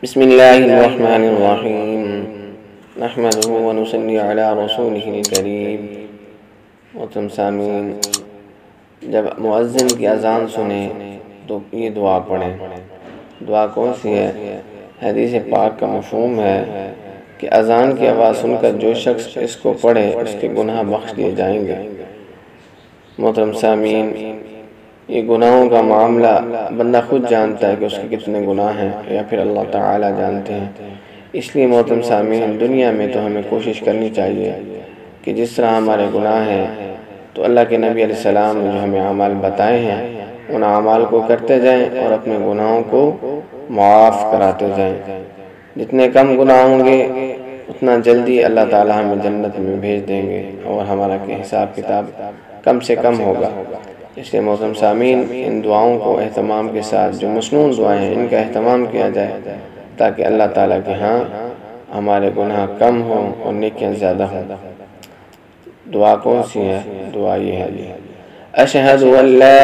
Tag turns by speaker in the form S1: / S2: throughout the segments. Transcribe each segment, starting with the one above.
S1: بسم اللہ الرحمن الرحیم نحمدہ ونصلی علی رسولہ الکریم۔ محترم سامعین، جب مؤذن کی اذان سنیں تو یہ دعا پڑھیں۔ دعا کون سی ہے؟ حدیث پاک کا مفہوم ہے کہ اذان کی آواز سن کر جو شخص اس کو پڑھے اس کے گناہ بخش دیے جائیں گے۔ محترم سامعین، یہ گناہوں کا معاملہ بندہ خود جانتا ہے کہ اس کے کتنے گناہ ہیں، یا پھر اللہ تعالیٰ جانتے ہیں۔ اس لیے محترم سامعین، دنیا میں تو ہمیں کوشش کرنی چاہیے کہ جس طرح ہمارے گناہ ہیں تو اللہ کے نبی علیہ السلام نے جو ہمیں اعمال بتائے ہیں ان اعمال کو کرتے جائیں اور اپنے گناہوں کو معاف کراتے جائیں۔ جتنے کم گناہ ہوں گے اتنا جلدی اللہ تعالیٰ ہمیں جنت میں بھیج دیں گے اور ہمارا حساب کتاب کم سے کم ہوگا۔ اس لیے محترم سامعین، ان دعاؤں کو اہتمام کے ساتھ، جو مسنون دعائیں ہیں ان کا اہتمام کیا جائے تاکہ اللہ تعالیٰ کے ہاں ہمارے گناہ کم ہوں اور نیکیاں زیادہ ہوں۔ دعا کون سی ہے؟ دعا یہ ہے: اشہد ان لا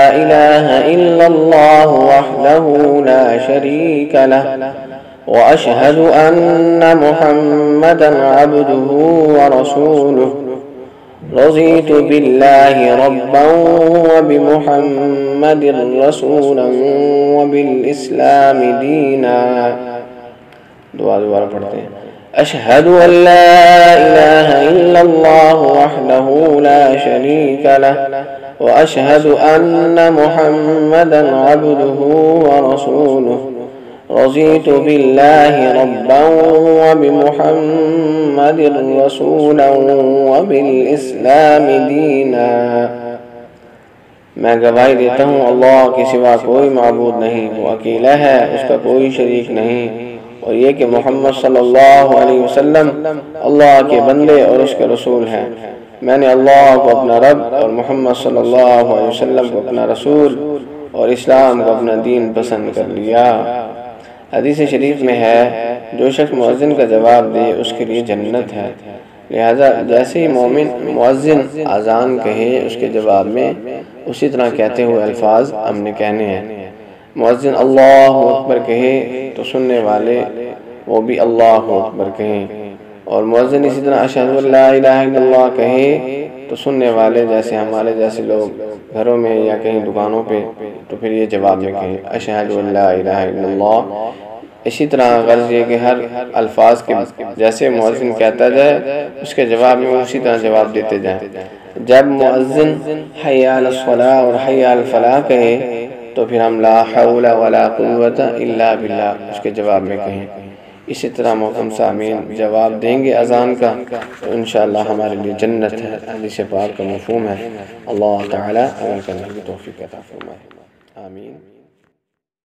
S1: الہ الا اللہ وحدہ لا شریک لہ واشہد ان محمدا عبدہ ورسولہ رضیت باللہ ربا وبمحمد رسولا وبالاسلام دینا۔ دعا دوبارہ پڑھتے ہیں: اشہد ان لا الہ الا اللہ وحدہ لا شریک لہ واشہد ان محمدا عبدہ ورسولہ رضیت باللہ ربا وبمحمد رسولا وبالاسلام دینا۔ میں گواہی دیتا ہوں اللہ کے سوا کوئی معبود نہیں، وہ اکیلا ہے، اس کا کوئی شریک نہیں، اور یہ کہ محمد صلی اللہ علیہ وسلم اللہ کے بندے اور اس کے رسول ہیں۔ میں نے اللہ کو اپنا رب اور محمد صلی اللہ علیہ وسلم کو اپنا رسول اور اسلام کو اپنا دین پسند کر لیا۔ حدیث شریف میں ہے جو شخص مؤذن کا جواب دے اس کے لیے جنت ہے۔ لہذا جیسے ہی مومن مؤذن اذان کہے اس کے جواب میں اسی طرح کہتے ہوئے الفاظ ہم نے کہنے ہیں۔ مؤذن اللہ اکبر کہے تو سننے والے وہ بھی اللہ اکبر کہیں، اور مؤذن اسی طرح اشہد ان لا الہ الا اللہ کہے تو سننے والے جیسے ہمارے جیسے لوگ گھروں میں یا کہیں دکانوں پہ تو پھر یہ جواب میں کہیں اشہد ان لا الہ الا اللہ۔ اسی طرح غرض یہ کہ ہر الفاظ کے جیسے مؤذن کہتا جائے اس کے جواب میں اسی طرح جواب دیتے جائیں۔ جب مؤذن حی علی الصلاۃ اور حی علی الفلاح کہے تو پھر ہم لا حول ولا قوت الا باللہ اس کے جواب میں کہیں۔ اسی طرح محترم سامعین، جواب دیں گے اذان کا تو انشاءاللہ ہمارے لیے جنت ہے۔ حدیث پاک کا مفہوم ہے۔ اللہ تعالی عمل کرنے کی توفیق عطا فرمائے، آمین۔